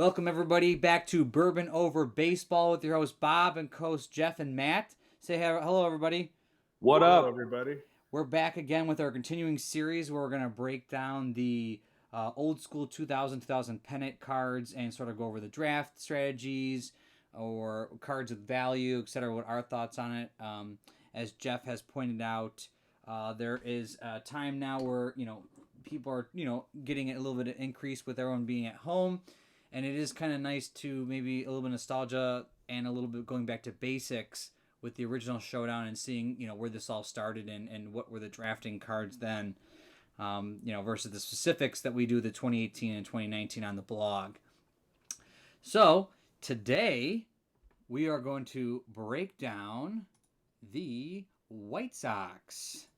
Welcome, everybody, back to Bourbon Over Baseball with your hosts, Bob, and co-hosts Jeff and Matt. Say hello, everybody. What up? Hello, everybody. We're back again with our continuing series where we're going to break down the old school 2000 pennant cards and sort of go over the draft strategies or cards with value, etc., what our thoughts on it. As Jeff has pointed out, there is a time now where, people are, getting a little bit of increase with everyone being at home. And it is kind of nice to maybe a little bit of nostalgia and a little bit going back to basics with the original Showdown and seeing, where this all started and what were the drafting cards then, versus the specifics that we do the 2018 and 2019 on the blog. So today we are going to break down the White Sox.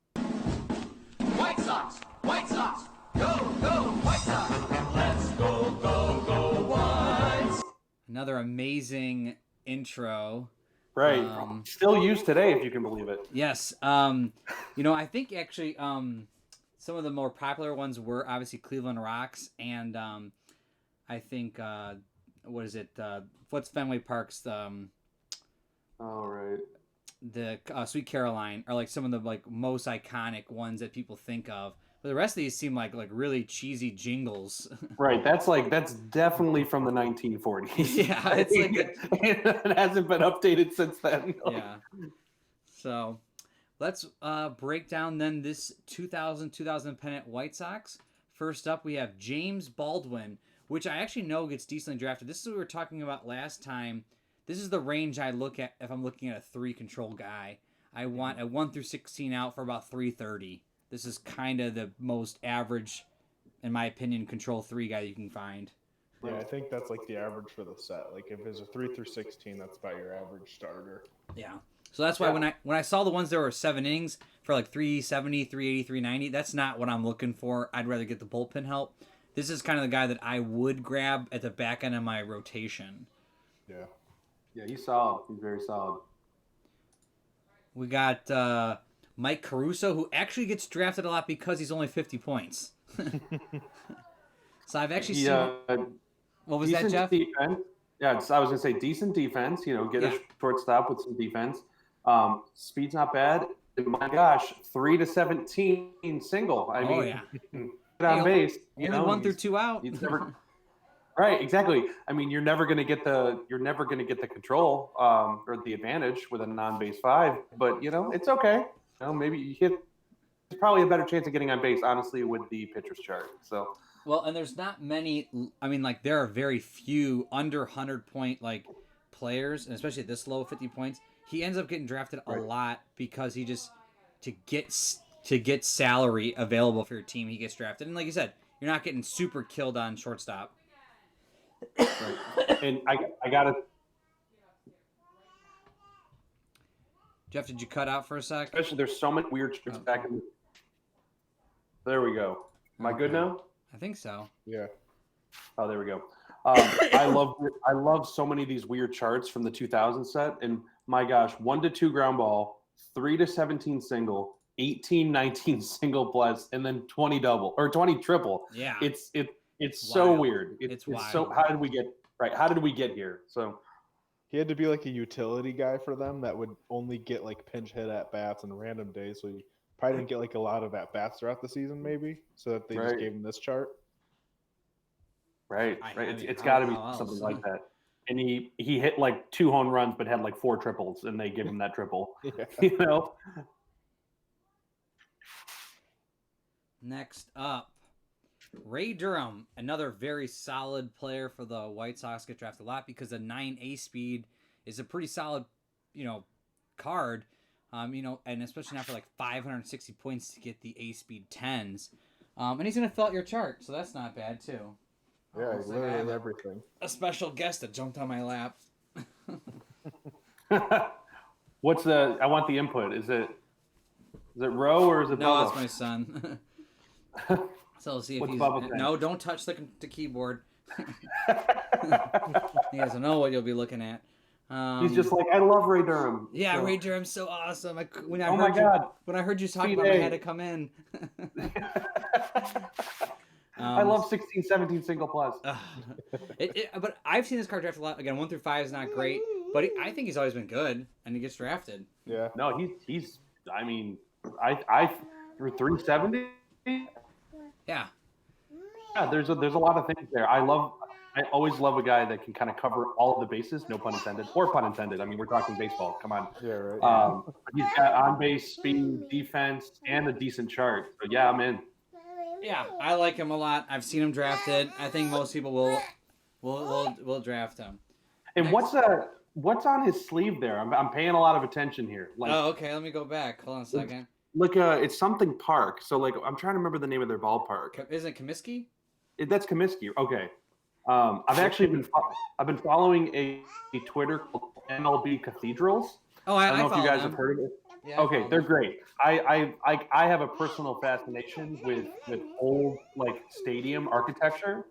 White Sox! White Sox! Go, go, White Sox! Let's go, go, go, White! Another amazing intro. Right. Still used today, if you can believe it. Yes. I think actually some of the more popular ones were obviously Cleveland Rocks and I think what is it? What's Fenway Park's Right. The Sweet Caroline are like some of the most iconic ones that people think of. But the rest of these seem like really cheesy jingles. Right. That's definitely from the 1940s. Yeah, it's it hasn't been updated since then. Yeah. So let's break down then this 2000 pennant White Sox. First up, we have James Baldwin, which I actually know gets decently drafted. This is what we were talking about last time. This is the range I look at if I'm looking at a 3 control guy. I want a 1 through 16 out for about 330. This is kind of the most average, in my opinion, control 3 guy you can find. Yeah, I think that's the average for the set. If it's a 3 through 16, that's about your average starter. Yeah. So that's why when I saw the ones that were 7 innings for 370, 380, 390, that's not what I'm looking for. I'd rather get the bullpen help. This is kind of the guy that I would grab at the back end of my rotation. Yeah. Yeah, he's solid. He's very solid. We got Mike Caruso, who actually gets drafted a lot because he's only 50 points. So I've actually seen... What was that, Jeff? Defense. Yeah, I was going to say decent defense. Get a shortstop with some defense. Speed's not bad. And my gosh, 3 to 17 single. I mean, get on base. Only 1 through 2 out. Right, exactly. I mean, you're never going to get the control or the advantage with a non-base 5, but it's okay. Maybe you hit. There's probably a better chance of getting on base, honestly, with the pitcher's chart. So. Well, and there's not many. I mean, there are very few under 100-point players, and especially at this low 50 points. He ends up getting drafted a lot because he just to get salary available for your team, he gets drafted. And like you said, you're not getting super killed on shortstop. Right. And I gotta. Jeff, did you cut out for a sec? Especially, there's so many weird tricks back in. There we go. Am I good now? I think so. Yeah. Oh, there we go. I love so many of these weird charts from the 2000 set, and my gosh, 1 to 2 ground ball, 3 to 17 single, 18-19 single plus, and then 20 double or 20 triple. Yeah. It's so weird. It's wild. So how did we get here? So he had to be a utility guy for them that would only get pinch hit at bats and random days. So he probably didn't get a lot of at bats throughout the season, maybe. So that they just gave him this chart. Right. It's got to be something like that. And he hit 2 home runs, but had 4 triples, and they give him that triple. Yeah. Next up, Ray Durham, another very solid player for the White Sox, get drafted a lot because the 9A speed is a pretty solid, card. And especially now for 560 points to get the A speed 10s. And he's going to fill out your chart, so that's not bad too. Yeah, literally everything. A special guest that jumped on my lap. I want the input. Is it Roe or is it Bubba? No, that's my son. So let's see if he's... No, don't touch the keyboard. He doesn't know what you'll be looking at. He's just I love Ray Durham. Yeah, so. Ray Durham's so awesome. When I heard you talk about it, I had to come in. I love 16, 17 single plus. But I've seen this card drafted a lot. Again, 1 through 5 is not great, but I think he's always been good, and he gets drafted. Yeah. No, he's. I mean, I through 370. Yeah. Yeah, there's a lot of things there. I always love a guy that can kind of cover all of the bases, no pun intended, or pun intended. I mean, we're talking baseball. Come on. Yeah, right. He's got on base, speed, defense, and a decent chart. So yeah, I'm in. Yeah, I like him a lot. I've seen him drafted. I think most people will draft him. And what's on his sleeve there? I'm paying a lot of attention here. Like, Oh, okay. Let me go back. Hold on a second. look, it's something Park. So like, I'm trying to remember the name of their ballpark. Isn't it Comiskey? That's Comiskey. Okay. I've been following a Twitter called MLB Cathedrals. Oh, I don't know if you follow guys them. have heard of it. Yeah, Okay, they're great. I have a personal fascination with old like stadium architecture.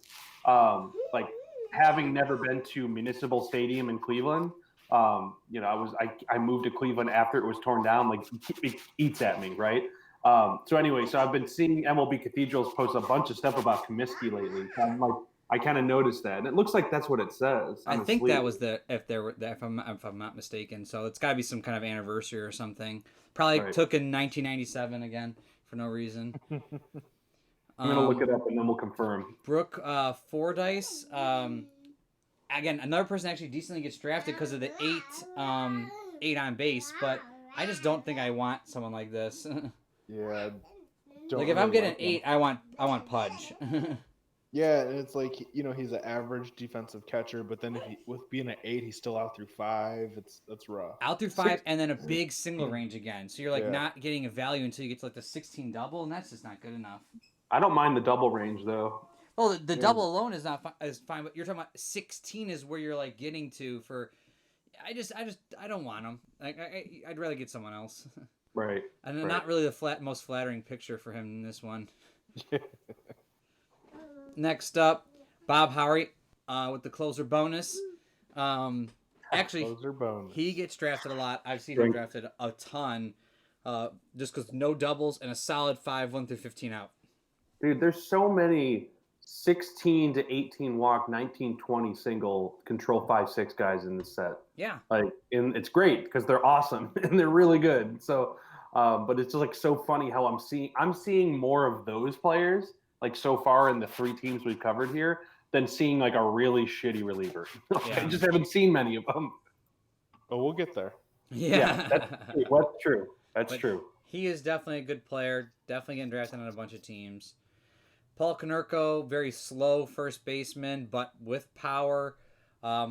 Like having never been to Municipal Stadium in Cleveland. I moved to Cleveland after it was torn down. Like it eats at me, right? So I've been seeing MLB Cathedrals post a bunch of stuff about Comiskey lately. So I'm like, I kind of noticed that, and it looks like that's what it says. I think that was if I'm not mistaken. So it's got to be some kind of anniversary or something. Probably took in 1997 again for no reason. I'm gonna look it up and then we'll confirm. Brooke Fordyce. Again, another person actually decently gets drafted because of the 8 on base, but I just don't think I want someone like this. Yeah. Like if I'm getting an 8, I want Pudge. Yeah, and it's like, he's an average defensive catcher, but then with being an 8, he's still out through 5. That's rough. Out through 5, and then a big single range again. So you're like not getting a value until you get to like the 16 double, and that's just not good enough. I don't mind the double range though. Well, the double alone is fine, but you're talking about 16 is where you're like getting to for. I don't want him. Like I'd rather get someone else. Right. And not really the most flattering picture for him in this one. Next up, Bob Howery with the closer bonus. Actually, Closer bonus. He gets drafted a lot. I've seen him drafted a ton, just because no doubles and a solid 5, 1 through 15 out. Dude, there's so many 16 to 18 walk, 19, 20 single control 5-6 guys in this set. Yeah. And it's great because they're awesome and they're really good. So, but it's just like so funny how I'm seeing more of those players like so far in the 3 teams we've covered here than seeing like a really shitty reliever. I just haven't seen many of them. But we'll get there. Yeah. That's true. That's true. He is definitely a good player. Definitely getting drafted on a bunch of teams. Paul Konerko, very slow first baseman, but with power. I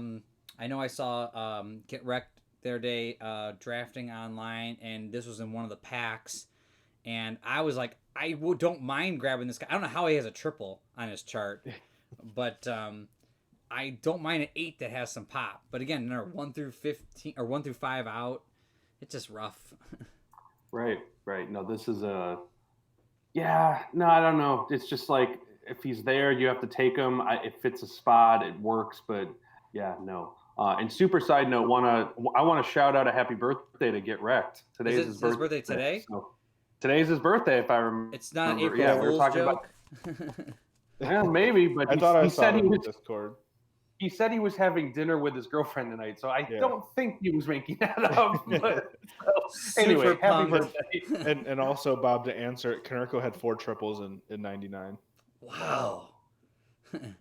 know I saw Get Wrecked the other day drafting online, and this was in one of the packs. And I was like, I don't mind grabbing this guy. I don't know how he has a triple on his chart, but I don't mind an 8 that has some pop. But again, they're 1 through 15 or 1 through 5 out. It's just rough. Right. No, this is I don't know. It's just like if he's there, you have to take him. It fits a spot, it works, but yeah, no. And super side note, I want to shout out a happy birthday to Get Wrecked. Today's his birthday today. So today's his birthday, if I remember. It's not an April Fool's joke. Yeah, maybe, but I thought I he saw said it he in was. Discord. He said he was having dinner with his girlfriend tonight, so I don't think he was making that up. But, anyway, happy birthday. And also, Bob, to answer it, Konerko had 4 triples in 99. Wow.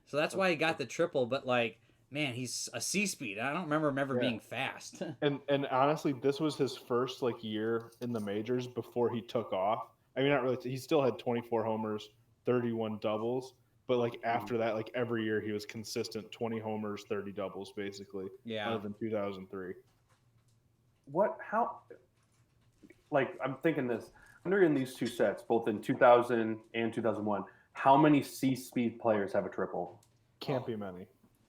So that's why he got the triple, but like, man, he's a C-speed. I don't remember him ever being fast. And honestly, this was his first year in the majors before he took off. I mean, not really. He still had 24 homers, 31 doubles. But after that, every year he was consistent 20 homers, 30 doubles, basically. Yeah. Other than 2003. I'm thinking this. Under in these 2 sets, both in 2000 and 2001, how many C-speed players have a triple? Can't be many.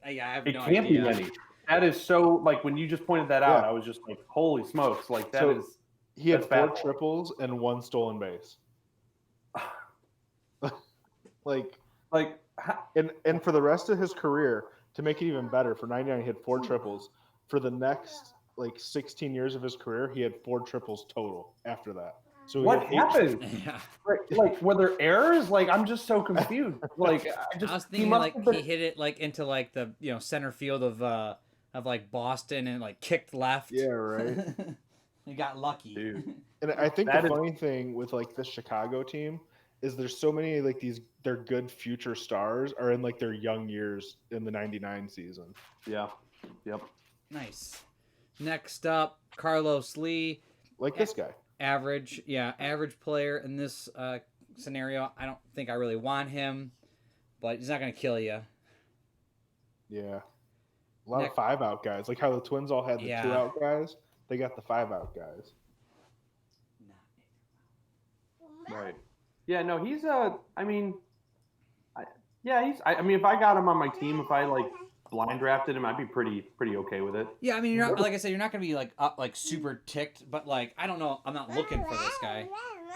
Yeah, I have It no can't idea. be many. That is so when you just pointed that out, I was just like, holy smokes! He had 4 baffling. triples and 1 stolen base. And for the rest of his career, to make it even better, for 99 he had 4 triples. For the next 16 years of his career, he had 4 triples total after that. So What he had happened? Yeah. Like, were there errors? Like, I'm just so confused. Like, I was thinking like he hit it like into like the center field of like Boston and like kicked left. Yeah, right. He got lucky. Dude. And I think That the is- funny thing with like the Chicago team is there's so many like their good future stars are in like their young years in the '99 season. Yeah. Yep. Nice. Next up, Carlos Lee. Like this guy. Average player in this scenario. I don't think I really want him, but he's not going to kill you. Yeah. A lot of 5-out guys. Like how the Twins all had the 2-out guys. They got the 5-out guys. Right. Yeah, no, he's I mean, I mean, if I got him on my team, if I like blind drafted him, I'd be pretty okay with it. Yeah, I mean, you're not, like I said, you're not going to be like up, like super ticked, but like I don't know, I'm not looking for this guy.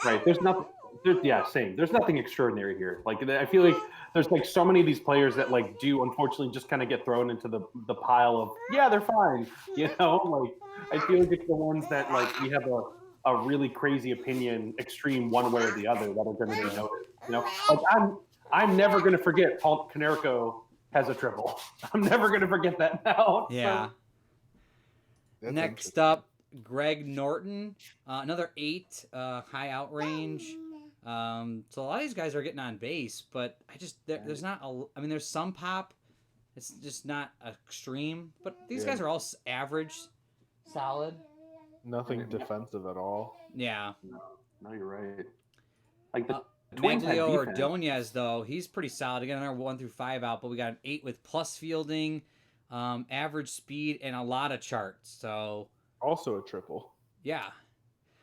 Right. There's nothing. Same. There's nothing extraordinary here. Like, I feel like there's like so many of these players that like do unfortunately just kind of get thrown into the pile of they're fine. You know, like I feel like it's the ones that like we have a really crazy opinion, extreme one way or the other that are going to be noticed. You know, like I'm never going to forget Paul Konerko has a triple. I'm never going to forget that now. Yeah. That's Next up, Greg Norton, another 8, high out range. So a lot of these guys are getting on base, but there's not I mean, there's some pop. It's just not extreme, but these guys are all average, solid. Nothing defensive at all. Yeah. No, you're right. Like the Twins had Manglio defense. Ordonez, though, he's pretty solid. Again, another 1 through 5 out, but we got an 8 with plus fielding, average speed, and a lot of charts. So Also a triple. yeah,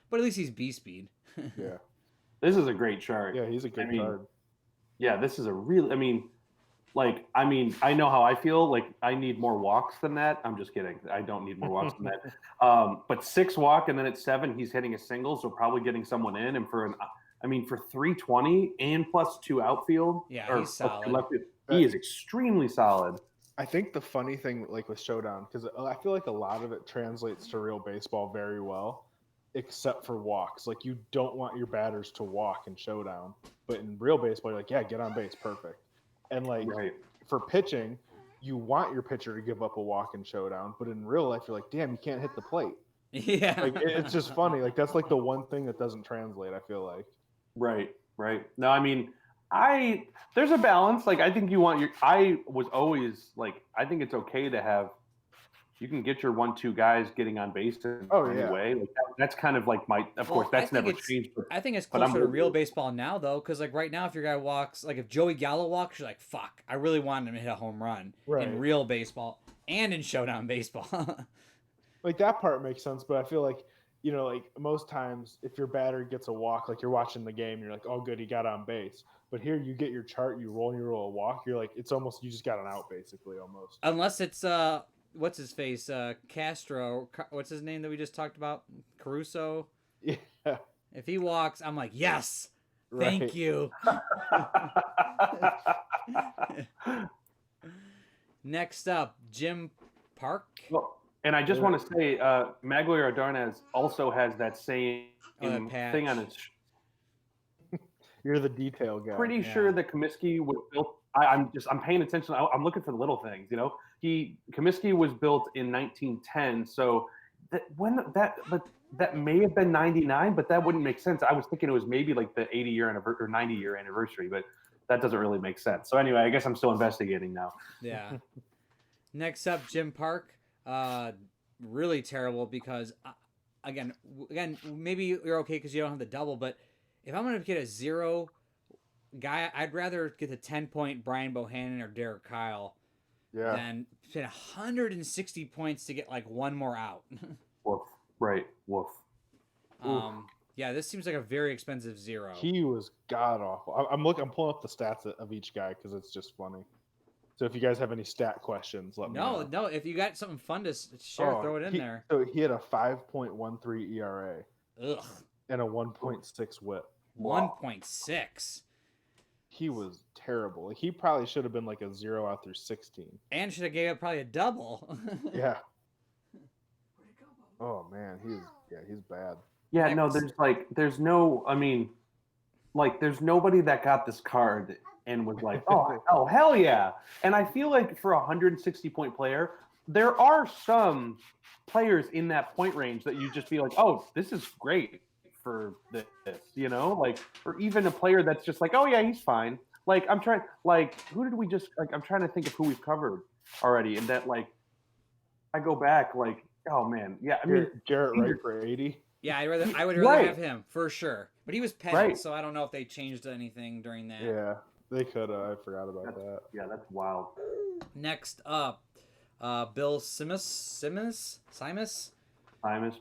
but at least he's B speed. Yeah. This is a great chart. Yeah, he's a good card. Yeah, this is a real. I mean, I know how I feel. Like, I need more walks than that. I'm just kidding. I don't need more walks than that. But 6 walk, and then at 7, he's hitting a single, so probably getting someone in. And for 320 and plus 2 outfield, Yeah, he's solid. left field, he is extremely solid. I think the funny thing, like with Showdown, because I feel like a lot of it translates to real baseball very well, except for walks. Like, you don't want your batters to walk in Showdown, but in real baseball, you're like, yeah, get on base, perfect. And like for pitching, you want your pitcher to give up a walk in Showdown, but in real life, you're like, damn, you can't hit the plate. Yeah, Like it's just funny. Like that's like the one thing that doesn't translate. I feel like. Right. No, I mean, there's a balance. Like, I think I was always like, I think it's okay to have. You can get your 1-2 guys getting on base in any way. Like that's kind of like of course, that's never changed. But I think it's closer to real baseball now, though, because like right now, if your guy walks, like if Joey Gallo walks, you're like, fuck, I really wanted him to hit a home run in real baseball and in Showdown baseball. Like that part makes sense, but I feel like, like most times if your batter gets a walk, like you're watching the game, you're like, oh, good, he got on base. But here you get your chart, you roll a walk, you're like, it's almost, you just got an out basically almost. Unless it's what's his face? Castro. What's his name that we just talked about? Caruso. Yeah. If he walks, I'm like, yes, thank you. Next up, Jim Park. Well, and I just want to say, Maglio Ordonez also has that same thing on his. You're the detail guy. Pretty sure that Comiskey was built. I'm paying attention. I'm looking for the little things. Comiskey was built in 1910. So that may have been 99, but that wouldn't make sense. I was thinking it was maybe like the 80-year or 90-year anniversary, but that doesn't really make sense. So anyway, I guess I'm still investigating now. Yeah. Next up, Jim Park. Really terrible because again, maybe you're okay because you don't have the double, but if I'm going to get a 0 guy, I'd rather get the 10-point Brian Bohannon or Derek Kyle than spend 160 points to get like one more out. Woof. Right. Woof. Yeah, this seems like a very expensive 0. He was god awful. I'm pulling up the stats of each guy because it's just funny. So if you guys have any stat questions, let me know. No, if you got something fun to share, throw it in there. So he had a 5.13 ERA. Ugh. And a 1.6 WHIP. 1.6. He was terrible. Like, he probably should have been like a 0 out through 16. And should have gave up probably a double. Yeah. Oh man, he's bad. Yeah, no, Next. there's no, I mean, like there's nobody that got this card and was like, oh hell yeah. And I feel like for a 160-point player, there are some players in that point range that you just be like, oh, this is great for this, like, or even a player that's just like, oh yeah, he's fine. Like who did we just like? I'm trying to think of who we've covered already, and that like I go back like, oh man, yeah, I mean, Jarrett Wright for 80. Yeah, I would rather right, have him for sure. But he was pennant, right. so I don't know if they changed anything during that. Yeah, they could. I forgot about that. Yeah, that's wild. Next up, Bill Simus.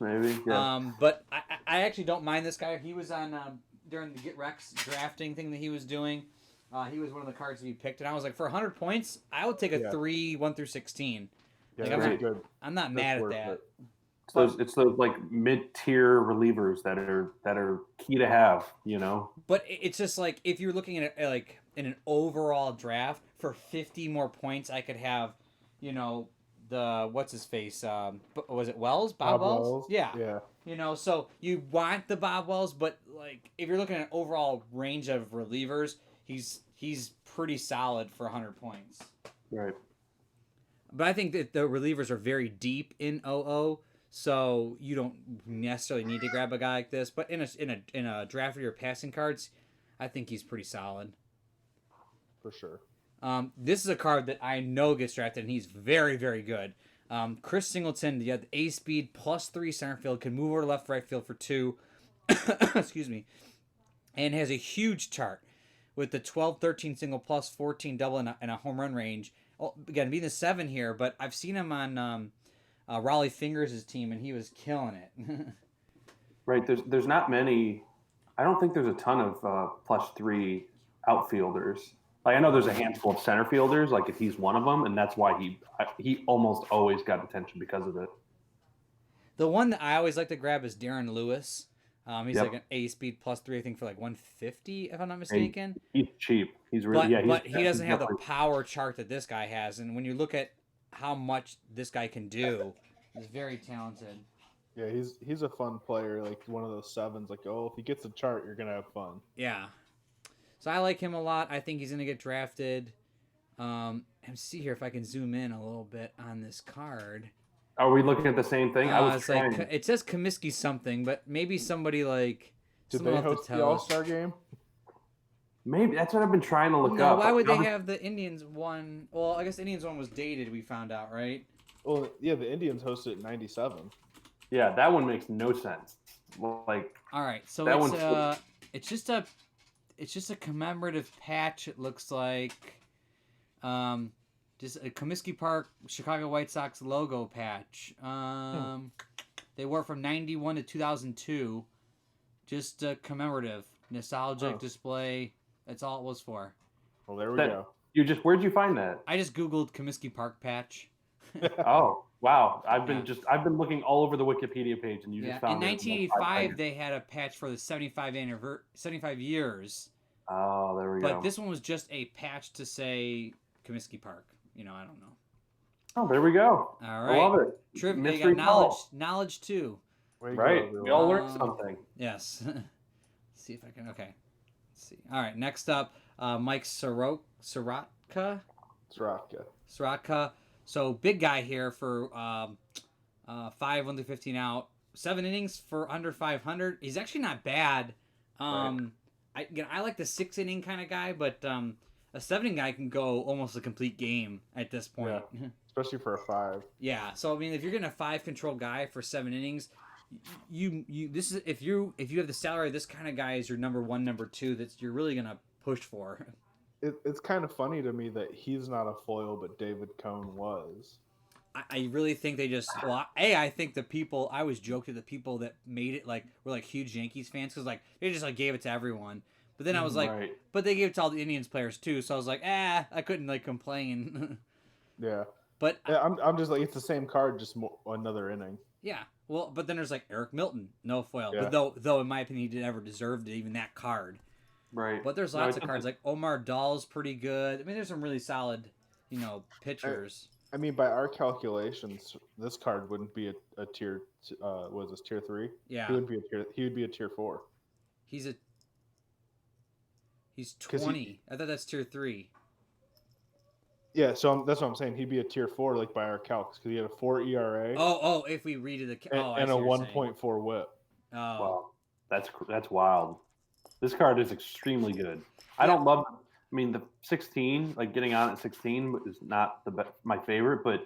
Maybe. Yeah. But I actually don't mind this guy. He was on during the Get Rex drafting thing that he was doing. He was one of the cards that you picked, and I was like, for 100 points, I would take a 3, 1 through 16. Yeah, Like, that's good. I'm not mad at that. It's those like mid-tier relievers that are key to have, But it's just like if you're looking at it like in an overall draft for 50 more points, I could have, the what's his face? Was it Wells? Bob Wells? Yeah. Yeah. So you want the Bob Wells, but like if you're looking at an overall range of relievers, he's pretty solid for 100 points. Right. But I think that the relievers are very deep in OO. So you don't necessarily need to grab a guy like this, but in a draft of your passing cards, I think he's pretty solid. For sure. This is a card that I know gets drafted, and he's very, very good. Chris Singleton, the A speed +3 center field, can move over to left, right field for 2. Excuse me, and has a huge chart with the 12-13 single +14 double and a home run range. Oh, again, being the 7 here, but I've seen him on. Raleigh Fingers' team, and he was killing it. Right. There's not many. I don't think there's a ton of +3 outfielders. Like I know there's a handful of center fielders. Like if he's one of them, and that's why he almost always got attention because of it. The one that I always like to grab is Darren Lewis. He's like an A speed +3, I think, for like 150, if I'm not mistaken. He's cheap. He's really but he doesn't have the power chart that this guy has, and when you look at how much this guy can do, he's very talented. Yeah, he's a fun player, like one of those 7s. Like, if he gets a chart, you're gonna have fun. Yeah, so I like him a lot. I think he's gonna get drafted. And see here if I can zoom in a little bit on this card. Are we looking at the same thing? I was trying. Like, it says Comiskey something, but maybe somebody like. Did they host the All-Star game? Maybe that's what I've been trying to look no, up. Why would they have the Indians one? Well, I guess the Indians one was dated. We found out, right? Well, yeah, the Indians hosted in '97. Yeah, that one makes no sense. Like, all right, so it's just a commemorative patch. It looks like, just a Comiskey Park Chicago White Sox logo patch. They wore it from '91 to 2002. Just a commemorative, nostalgic display. That's all it was for. Well, there we go. Where'd you find that? I just Googled Comiskey Park patch. Oh, wow. I've been looking all over the Wikipedia page and you just found in 1985 they had a patch for the 75 years. Oh, there we go. But this one was just a patch to say Comiskey Park. I don't know. Oh, there we go. All right. I love it. Trivia, Mystery knowledge too. Right. We all learned something. Yes. Let's see if I can. Okay. Let's see. All right. Next up, Mike Sorotka. So big guy here for 5 1 through 15 out, 7 innings for under 500. He's actually not bad. I like the 6 inning kind of guy, but a 7 inning guy can go almost a complete game at this point. Yeah, especially for a 5. Yeah. So I mean, if you're getting a 5 control guy for 7 innings. This is if you have the salary of this kind of guy is your number 1, number 2 that you're really gonna push for. It's kind of funny to me that he's not a foil, but David Cone was. I really think they just I think the people I was joking the people that made it were huge Yankees fans because they just gave it to everyone. But then I was like, right. But they gave it to all the Indians players too. So I was like, I couldn't complain. Yeah. But I'm just like it's the same card, just another inning. Yeah. Well, but then there's Eric Milton, no foil. Yeah. But though in my opinion he never deserved it, even that card. Right. But there's lots of cards Omar Dahl's pretty good. I mean, there's some really solid, pitchers. I mean, by our calculations, this card wouldn't be a tier. Was this tier 3? Yeah. He would be a tier. He would be a tier 4. He's 'Cause 20. I thought that's tier 3. Yeah, so that's what I'm saying. He'd be a tier 4, like by our calcs, because he had a 4 ERA Oh, if we read the I and see a what you're saying. 1.4 WHIP. Oh, Wow, that's wild. This card is extremely good. I Yeah. don't love. I mean, the 16, like getting on at 16, is not my favorite. But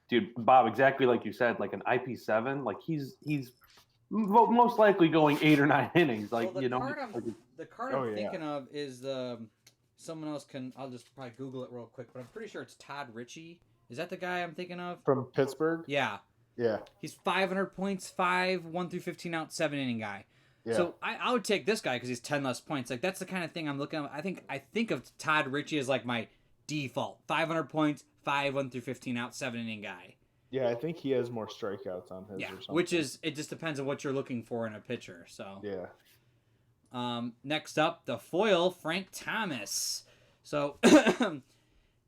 dude, Bob, exactly like you said, like an IP7, like he's most likely going 8 or 9 innings. Like well, you know, the card Oh, I'm yeah. thinking of is the someone else can. I'll just probably Google it real quick, but I'm pretty sure it's Todd Ritchie. Is that the guy I'm thinking of? From Pittsburgh? Yeah. Yeah. He's 500 points, 1 through 15 out, 7 inning guy. Yeah. So I would take this guy because he's 10 less points. Like that's the kind of thing I'm looking at. I think of Todd Ritchie as like my default 500 points, 1 through 15 out, 7 inning guy. Yeah, I think he has more strikeouts on his Yeah, or something. which is it just depends on what you're looking for in a pitcher. So Yeah. Next up, the foil, Frank Thomas. So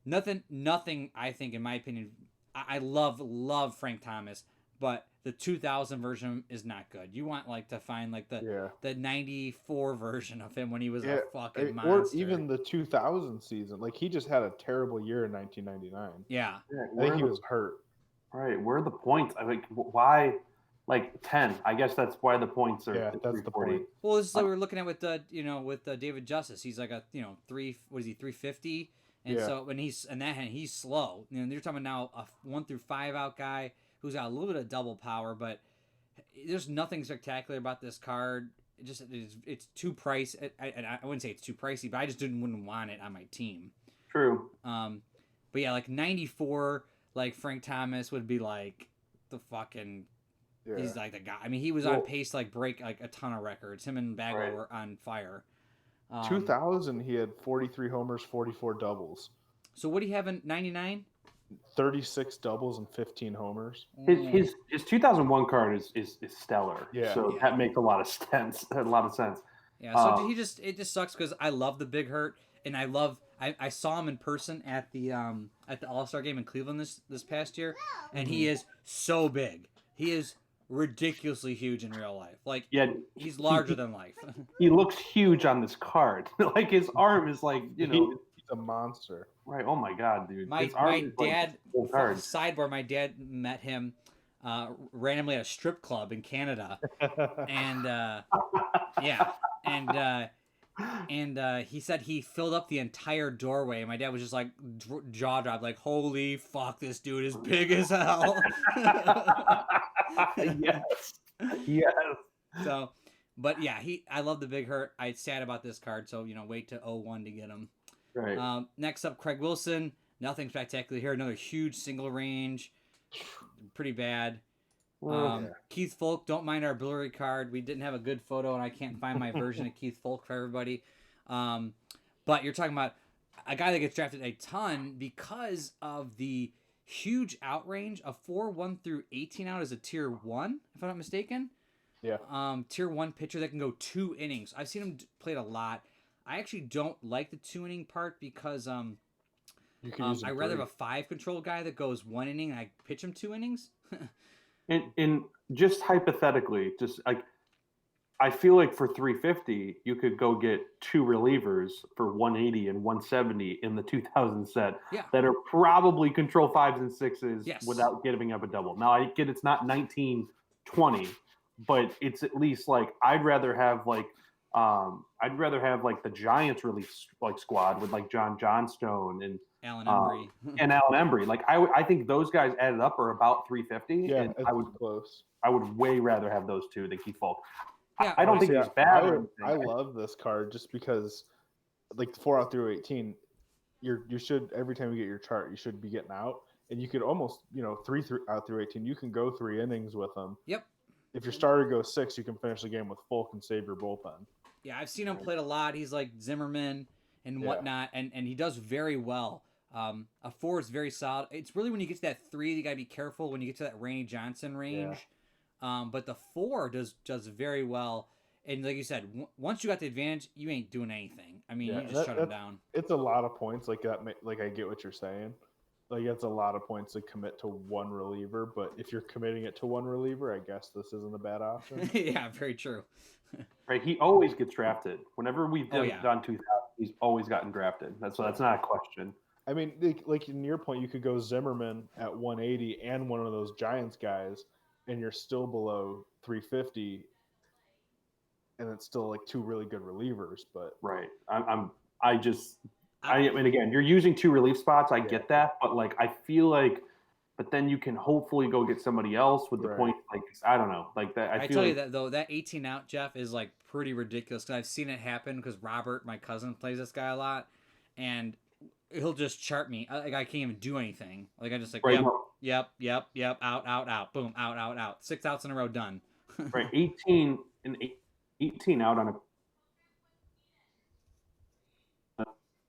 nothing. I think, in my opinion, I love Frank Thomas, but the 2000 version is not good. You want like to find like the 94 version of him when he was a fucking monster. Or even the 2000 season. Like he just had a terrible year in 1999. Yeah. I think he was hurt. Right. Where are the points? I think why, like 10. I guess that's why the points are. Yeah, that's the point. Well, this is what we were looking at with David Justice. He's like a 350, and so when he's slow. You're talking now a 1 through 5 out guy who's got a little bit of double power, but there's nothing spectacular about this card. It's too pricey. I wouldn't say it's too pricey, but I just wouldn't want it on my team. True. But yeah, like 94. Like Frank Thomas would be like the fucking. Yeah. He's like the guy. I mean, he was on pace to like break like a ton of records. Him and Bagwell were on fire. 2000, he had 43 homers, 44 doubles. So what do you have in 99? 36 doubles and 15 homers. His 2001 card is stellar. Yeah. So that makes a lot of sense. Yeah. So it just sucks because I love the Big Hurt and I saw him in person at the All-Star game in Cleveland this past year, and he is so big. He is ridiculously huge in real life. Like he's larger than life. He looks huge on this card. Like his arm is like he's a monster. Right. Oh my god, dude. My dad. Sidebar. My dad met him randomly at a strip club in Canada, and he said he filled up the entire doorway. And my dad was just like jaw dropped, like, "Holy fuck, this dude is big as hell." Yes. So, but yeah, I love the Big Hurt. I'm sad about this card, so wait to 01 to get him. Right. Next up, Craig Wilson. Nothing spectacular here. Another huge single range. Pretty bad. Keith Folk, don't mind our blurry card. We didn't have a good photo, and I can't find my version of Keith Folk for everybody. But you're talking about a guy that gets drafted a ton because of the huge out range. A 1 through 18 out is a tier 1, if I'm not mistaken. Yeah. Tier 1 pitcher that can go 2 innings. I've seen him played a lot. I actually don't like the 2-inning part because I'd rather have a 5 control guy that goes 1 inning and I pitch him 2 innings. And just hypothetically, just like I feel like for 350, you could go get 2 relievers for 180 and 170 in the 2000 set that are probably control 5s and 6s without giving up a double. Now I get it's not 1920, but it's at least like I'd rather have like the Giants release like squad with like John Johnstone and Alan Embry. And Alan Embry. Like I think those guys added up are about 350. Yeah, and close. I would way rather have those 2 than Keith Folk. Yeah, I don't think he's bad. I love this card just because, like, 4 out through 18, you should every time you get your chart, you should be getting out, and you could almost 3 out through 18, you can go 3 innings with them. Yep. If your starter goes 6, you can finish the game with Folk and save your bullpen. Yeah, I've seen him played a lot. He's like Zimmerman and whatnot, and he does very well. A 4 is very solid. It's really when you get to that 3, you gotta be careful when you get to that Randy Johnson range. But the 4 does very well. And like you said, once you got the advantage, you ain't doing anything. I mean, you just shut him down. It's a lot of points like that. Like I get what you're saying, Like that's a lot of points to commit to one reliever, but if you're committing it to one reliever, I guess this isn't a bad option. Yeah, very true. Right, he always gets drafted. Whenever we've Oh, yeah. done 2000, he's always gotten drafted. That's not a question. I mean, like in your point, you could go Zimmerman at 180 and one of those Giants guys, and you're still below 350, and it's still like two really good relievers. But Right. And again, you're using two relief spots. I Yeah. get that, but like I feel like, but then you can hopefully go get somebody else with the Right. point. Like I don't know, like that. I feel tell like, you that though, that 18 out Jeff is like pretty ridiculous because I've seen it happen because Robert, my cousin, plays this guy a lot, and he'll just chart me. Like I can't even do anything. Like I just like Right, yep, no. yep, out, boom, out. 6 outs in a row, done. right, 18 out on a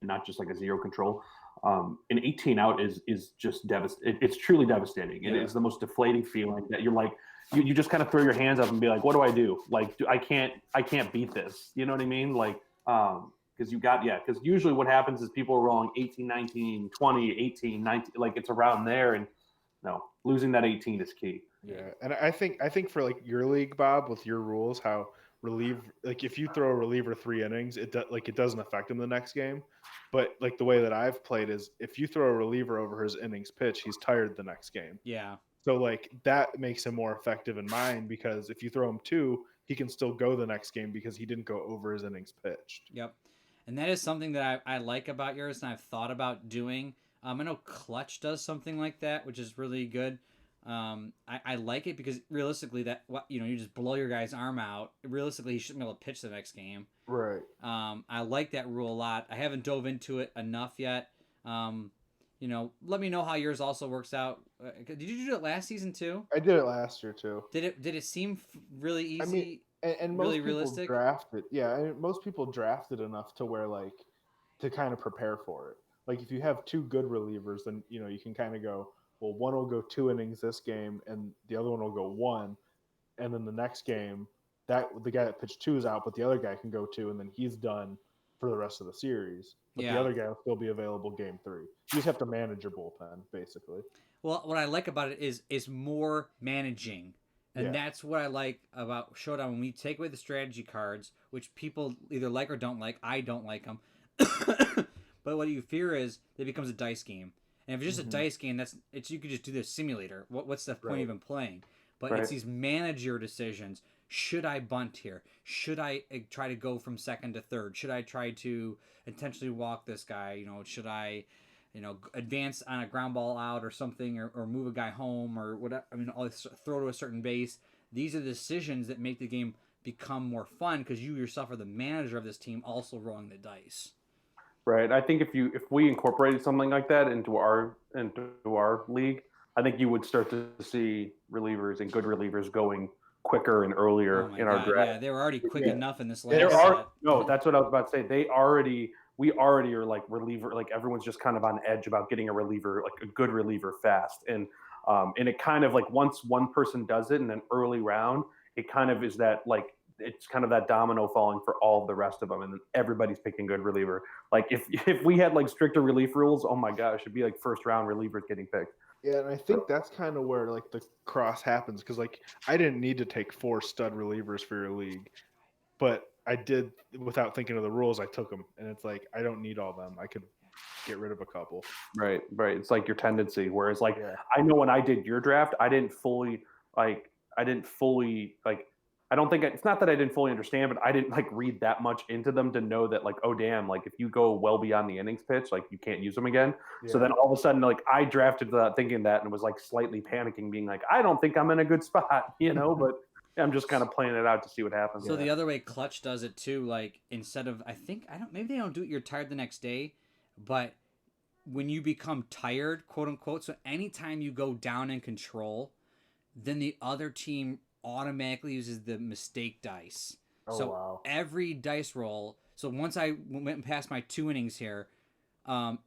not just like a zero control. An 18 out is just devastating. It's truly devastating. It is the most deflating feeling that you're like, you just kind of throw your hands up and be like, what do I do? Like, I can't beat this. You know what I mean? Like, because because usually what happens is people are rolling 18, 19, 20, 18, 19, like it's around there. And no, losing that 18 is key. yeah, and I think for like your league, Bob, with your rules, how like if you throw a reliever 3 innings, it doesn't affect him the next game. But like the way that I've played is if you throw a reliever over his innings pitch, he's tired the next game. Yeah. So like that makes him more effective in mine because if you throw him 2, he can still go the next game because he didn't go over his innings pitched. Yep. And that is something that I like about yours and I've thought about doing. I know Clutch does something like that, which is really good. I like it because realistically you just blow your guy's arm out. Realistically, he shouldn't be able to pitch the next game. Right. I like that rule a lot. I haven't dove into it enough yet. Let me know how yours also works out. Did you do it last season too? I did it last year too. Did it seem really easy? I mean, and most really people realistic? drafted. Yeah, and most people drafted enough to where like to kind of prepare for it. Like if you have 2 good relievers, then you can kind of go, well, one will go 2 innings this game, and the other one will go 1, and then the next game, that the guy that pitched 2 is out, but the other guy can go 2, and then he's done for the rest of the series. But the other guy will still be available game 3. You just have to manage your bullpen, basically. Well, what I like about it is more managing. And that's what I like about Showdown. When we take away the strategy cards, which people either like or don't like, I don't like them. But what you fear is it becomes a dice game. And if it's just a dice game, you could just do this simulator. What's the point of even playing? But it's these manager decisions. Should I bunt here? Should I try to go from second to third? Should I try to intentionally walk this guy? Should I advance on a ground ball out or something, or move a guy home or whatever. I'll throw to a certain base. These are the decisions that make the game become more fun because you yourself are the manager of this team, also rolling the dice. Right. I think if we incorporated something like that into our league, I think you would start to see relievers and good relievers going quicker and earlier in our draft. Yeah, they were already quick enough in this last set. No, that's what I was about to say. We already are like reliever, like everyone's just kind of on edge about getting a reliever, like a good reliever fast. And it kind of like once one person does it in an early round, it kind of is that like, it's kind of that domino falling for all of the rest of them. And then everybody's picking good reliever. Like if we had like stricter relief rules, oh my gosh, it'd be like first round relievers getting picked. Yeah, and I think that's kind of where like the cross happens because like I didn't need to take 4 stud relievers for your league, but I did without thinking of the rules. I took them, and it's like I don't need all them. I could get rid of a couple. Right. It's like your tendency. Whereas like I know when I did your draft, I don't think it's not that I didn't fully understand, but I didn't like read that much into them to know that like, oh damn, like if you go well beyond the innings pitch, like you can't use them again. So then all of a sudden, like I drafted without thinking that and was like slightly panicking, being like, I don't think I'm in a good spot, but I'm just kind of playing it out to see what happens. So the other way Clutch does it too, like instead of maybe they don't do it, you're tired the next day, but when you become tired, quote unquote, so anytime you go down in control, then the other team automatically uses the mistake dice. Every dice roll. So once I went and passed my 2 innings here,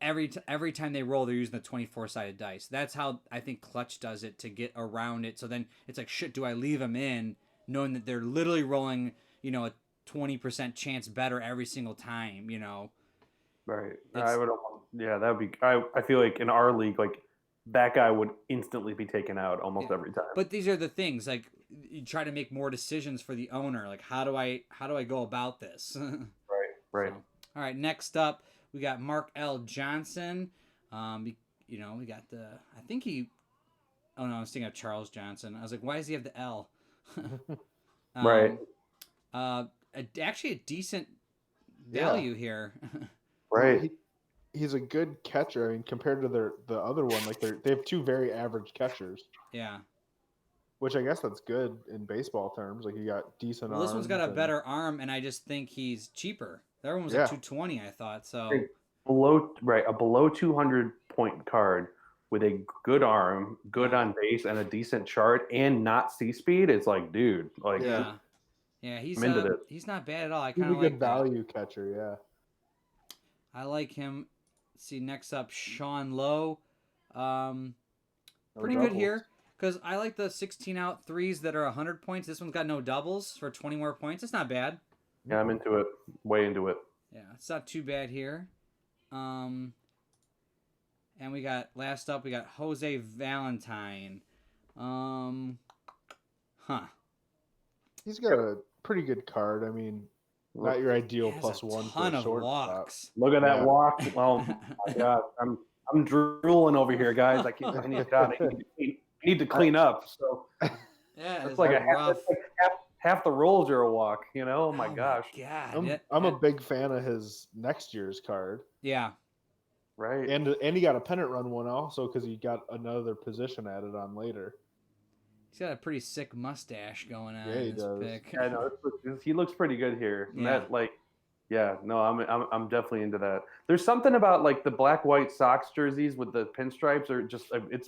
every time they roll, they're using the 24-sided dice. That's how I think Clutch does it to get around it. So then it's like, shit, do I leave them in, knowing that they're literally rolling, a 20% chance better every single time, Right. That would be. I feel like in our league, like that guy would instantly be taken out almost every time. But these are the things, like you try to make more decisions for the owner. Like how do I go about this? Right. So, all right, next up we got Mark L. Johnson. We got I think he. Oh no, I was thinking of Charles Johnson. I was like, why does he have the L? Right. Actually, a decent value here. Right. He's a good catcher. I mean, compared to the other one, like they have two very average catchers. Yeah. Which I guess that's good in baseball terms. Like you got decent. Well, this one's got a arms better arm, and I just think he's cheaper. The other one was Yeah. like 220, I thought. So a below 200 point card with a good arm, good on base, and a decent chart, and not C speed. It's like, dude, like yeah, he's I'm into this. he's not bad at all. I He's kind a of good like that. value catcher. Yeah. I like him. See, next up, Sean Lowe. Pretty good doubles. here because I like the 16 out threes that are 100 points. This one's got no doubles for 20 more points. It's not bad. Yeah, I'm into it. Way into it. Yeah, it's not too bad here. And we got last up. We got Jose Valentine. He's got a pretty good card. I mean, not your ideal He has plus a one for ton a of shortstop. walks. Look at that Yeah. walk. Oh my god, I'm drooling over here, guys. I need to clean up. So Yeah, it's like half the rolls are a walk. You know? Oh my gosh. God. I'm a big fan of his next year's card, Yeah. Right. and he got a pennant run one also because he got another position added on later. He's got a pretty sick mustache going on Yeah, in he this does. pick. Yeah, no, he looks pretty good here. And Yeah. that, like, yeah, no, I'm definitely into that. There's something about like the black White Sox jerseys with the pinstripes are just it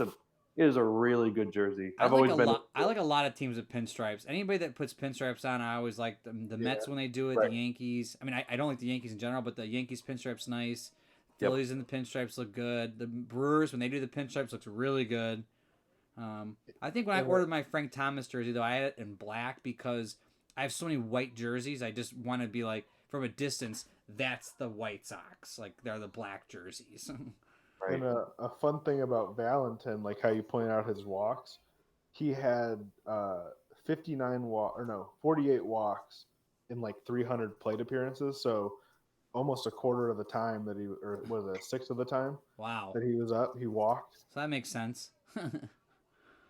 is a really good jersey. I I've like always a been lot. I like a lot of teams with pinstripes. Anybody that puts pinstripes on, I always like them. The Mets when they do it. right. The Yankees. I mean, I don't like the Yankees in general, but the Yankees pinstripes nice. Yep. Phillies in the pinstripes look good. The Brewers when they do the pinstripes looks really good. I think when I ordered my Frank Thomas jersey though, I had it in black because I have so many white jerseys. I just want to be like from a distance. That's the White Sox. Like they're the black jerseys. right. And a fun thing about Valentin, like how you point out his walks, he had 48 walks in like 300 plate appearances. So almost a quarter of the time that he, or was it a sixth of the time Wow. that he was up, he walked. So that makes sense.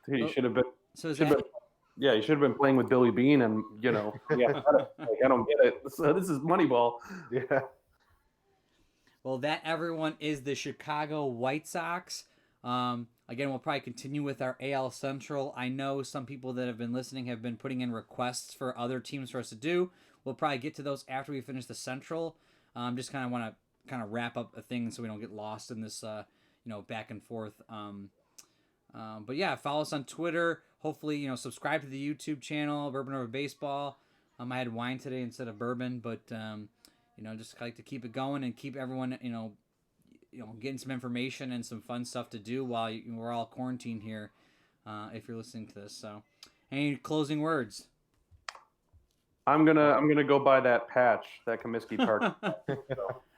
Dude, you should have been. So is Should that, have Yeah, you should have been playing with Billy Bean, and you know, like, I don't get it. So this is Moneyball. Yeah. well, that everyone is the Chicago White Sox. Again, we'll probably continue with our AL Central. I know some people that have been listening have been putting in requests for other teams for us to do. We'll probably get to those after we finish the Central. Just kind of want to kind of wrap up a thing so we don't get lost in this, back and forth. But yeah, follow us on Twitter. Hopefully, subscribe to the YouTube channel, Bourbon Over Baseball. I had wine today instead of bourbon, but just like to keep it going and keep everyone, getting some information and some fun stuff to do while we're all quarantined here. If you're listening to this, so any closing words? I'm gonna go buy that patch, that Comiskey Park.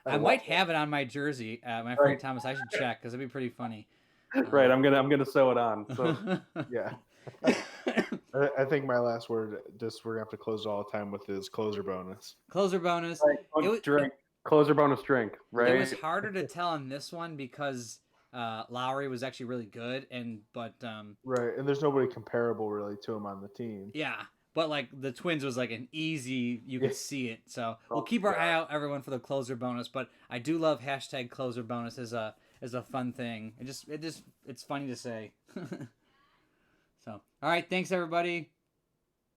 I might have it on my jersey, my Frank Thomas. I should check because it'd be pretty funny. Right, I'm gonna sew it on. So Yeah. I think my last word, just we're gonna have to close all the time with his closer bonus. Closer bonus. closer bonus drink. Right. It was harder to tell on this one because Lowry was actually really good, Right, and there's nobody comparable really to him on the team. yeah. But like the Twins was like an easy, you could see it. So we'll keep our eye out, everyone, for the closer bonus. But I do love hashtag closer bonus as a fun thing. It's funny to say. So all right, thanks everybody.